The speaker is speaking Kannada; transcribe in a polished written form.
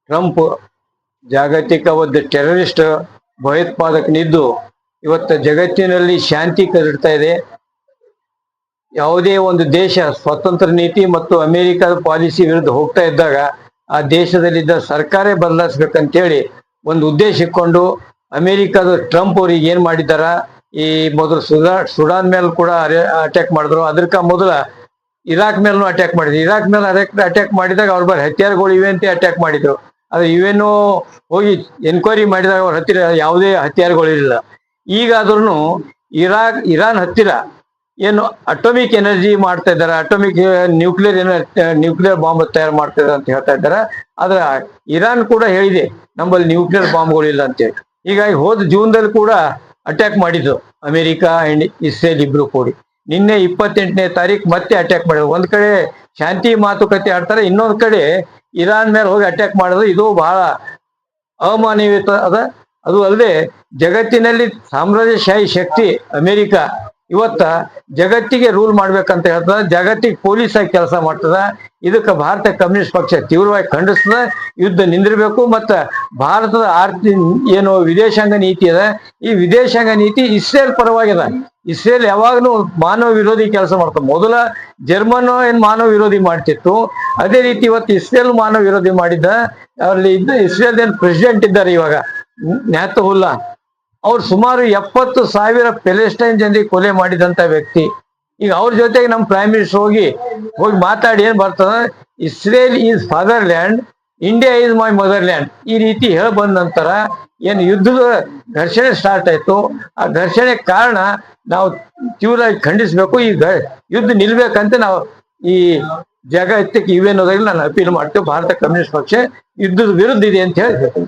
ಟ್ರಂಪ್ ಜಾಗತಿಕ ಒಂದು ಟೆರರಿಸ್ಟ್ ಭಯೋತ್ಪಾದಕನಿದ್ದು ಇವತ್ತು ಜಗತ್ತಿನಲ್ಲಿ ಶಾಂತಿ ಕದಡ್ತಾ ಇದೆ. ಯಾವುದೇ ಒಂದು ದೇಶ ಸ್ವತಂತ್ರ ನೀತಿ ಮತ್ತು ಅಮೆರಿಕದ ಪಾಲಿಸಿ ವಿರುದ್ಧ ಹೋಗ್ತಾ ಇದ್ದಾಗ ಆ ದೇಶದಲ್ಲಿದ್ದ ಸರ್ಕಾರ ಬದಲಾಯಿಸ್ಬೇಕಂತೇಳಿ ಒಂದು ಉದ್ದೇಶ ಇಟ್ಕೊಂಡು ಅಮೆರಿಕದ ಟ್ರಂಪ್ ಅವ್ರಿಗೆ ಏನ್ ಮಾಡಿದಾರ, ಈ ಮೊದಲು ಸುಡಾನ್ ಮೇಲೆ ಕೂಡ ಅಟ್ಯಾಕ್ ಮಾಡಿದ್ರು. ಅದಕ್ಕ ಮೊದಲ ಇರಾಕ್ ಮೇಲೂ ಅಟ್ಯಾಕ್ ಮಾಡಿದ್ರು. ಇರಾಕ್ ಮೇಲೆ ಅಟ್ಯಾಕ್ ಮಾಡಿದಾಗ ಅವ್ರ ಬರ ಹತ್ಯಾರಗಳು ಇವೆ ಅಂತ ಅಟ್ಯಾಕ್ ಮಾಡಿದ್ರು. ಆದ್ರೆ ಇವೇನು ಹೋಗಿ ಎನ್ಕ್ವೈರಿ ಮಾಡಿದಾಗ ಅವ್ರ ಹತ್ತಿರ ಯಾವುದೇ ಹತ್ಯಾರಗಳಿರಲಿಲ್ಲ. ಈಗಾದ್ರೂ ಇರಾನ್ ಹತ್ತಿರ ಏನು ಅಟೋಮಿಕ್ ಎನರ್ಜಿ ಮಾಡ್ತಾ ಇದ್ದಾರೆ, ಅಟೋಮಿಕ್ ನ್ಯೂಕ್ಲಿಯರ್ ಬಾಂಬ್ ತಯಾರು ಮಾಡ್ತಾ ಇದ್ದಾರೆ ಅಂತ ಹೇಳ್ತಾ ಇದ್ದಾರೆ. ಆದ್ರೆ ಇರಾನ್ ಕೂಡ ಹೇಳಿದೆ ನಮ್ಮಲ್ಲಿ ನ್ಯೂಕ್ಲಿಯರ್ ಬಾಂಬ್ಗಳಿಲ್ಲ ಅಂತೇಳಿ. ಹೀಗಾಗಿ ಹೋದ ಜೂನ್ದಲ್ಲಿ ಕೂಡ ಅಟ್ಯಾಕ್ ಮಾಡಿದ್ರು ಅಮೆರಿಕ ಅಂಡ್ ಇಸ್ರೇಲ್ ಇಬ್ರು ಕೂಡಿ. ನಿನ್ನೆ 28ನೇ ತಾರೀಕು ಮತ್ತೆ ಅಟ್ಯಾಕ್ ಮಾಡಿದ್ರು. ಒಂದ್ ಕಡೆ ಶಾಂತಿ ಮಾತುಕತೆ ಆಡ್ತಾರೆ, ಇನ್ನೊಂದ್ ಕಡೆ ಇರಾನ್ ಮೇಲೆ ಹೋಗಿ ಅಟ್ಯಾಕ್ ಮಾಡಿದ್ರು. ಇದು ಬಹಳ ಅಮಾನವೀಯತೆ ಅದ. ಅದು ಅಲ್ಲದೆ ಜಗತ್ತಿನಲ್ಲಿ ಸಾಮ್ರಾಜ್ಯಶಾಹಿ ಶಕ್ತಿ ಅಮೆರಿಕ ಇವತ್ತ ಜಗತ್ತಿಗೆ ರೂಲ್ ಮಾಡ್ಬೇಕಂತ ಹೇಳ್ತದ, ಜಾಗತಿಕ ಪೊಲೀಸ್ ಆಗಿ ಕೆಲಸ ಮಾಡ್ತದ. ಇದಕ್ಕೆ ಭಾರತ ಕಮ್ಯುನಿಸ್ಟ್ ಪಕ್ಷ ತೀವ್ರವಾಗಿ ಖಂಡಿಸ್ತದ. ಯುದ್ಧ ನಿಂದಿರಬೇಕು. ಮತ್ತ ಭಾರತದ ಏನು ವಿದೇಶಾಂಗ ನೀತಿ ಅದ, ಈ ವಿದೇಶಾಂಗ ನೀತಿ ಇಸ್ರೇಲ್ ಪರವಾಗಿದೆ. ಇಸ್ರೇಲ್ ಯಾವಾಗಲೂ ಮಾನವ ವಿರೋಧಿ ಕೆಲಸ ಮಾಡ್ತದೆ. ಮೊದಲ ಜರ್ಮನ್ ಏನ್ ಮಾನವ ವಿರೋಧಿ ಮಾಡ್ತಿತ್ತು, ಅದೇ ರೀತಿ ಇವತ್ತು ಇಸ್ರೇಲ್ ಮಾನವ ವಿರೋಧಿ ಮಾಡಿದ್ದ. ಅಲ್ಲಿ ಇದ್ದ ಇಸ್ರೇಲ್ ಏನ್ ಪ್ರೆಸಿಡೆಂಟ್ ಇದ್ದಾರೆ ಇವಾಗ ನ್ಯಾತಹುಲ್ಲಾ, ಅವ್ರು ಸುಮಾರು 70,000 ಪ್ಯಾಲೆಸ್ಟೈನ್ ಜನರಿಗೆ ಕೊಲೆ ಮಾಡಿದಂತ ವ್ಯಕ್ತಿ. ಈಗ ಅವ್ರ ಜೊತೆಗೆ ನಮ್ಮ ಪ್ರೈಮ್ ಮಿನಿಸ್ಟರ್ ಹೋಗಿ ಮಾತಾಡಿ ಏನ್ ಬರ್ತದ, Israel is father land, India is my mother land, ಈ ರೀತಿ ಹೇಳ ಬಂದ ನಂತರ ಏನು ಯುದ್ಧದ ಘರ್ಷಣೆ ಸ್ಟಾರ್ಟ್ ಆಯ್ತು. ಆ ಘರ್ಷಣೆ ಕಾರಣ ನಾವು ತೀವ್ರವಾಗಿ ಖಂಡಿಸ್ಬೇಕು. ಈ ಯುದ್ಧ ನಿಲ್ಬೇಕಂತ ನಾವು ಈ ಜಾಗತಿಕ UN ನಾನು ಅಪೀಲ್ ಮಾಡ್ತೇವೆ. ಭಾರತ ಕಮ್ಯುನಿಸ್ಟ್ ಪಕ್ಷ ಯುದ್ಧದ ವಿರುದ್ಧ ಇದೆ ಅಂತ ಹೇಳ್ಬೇಕು.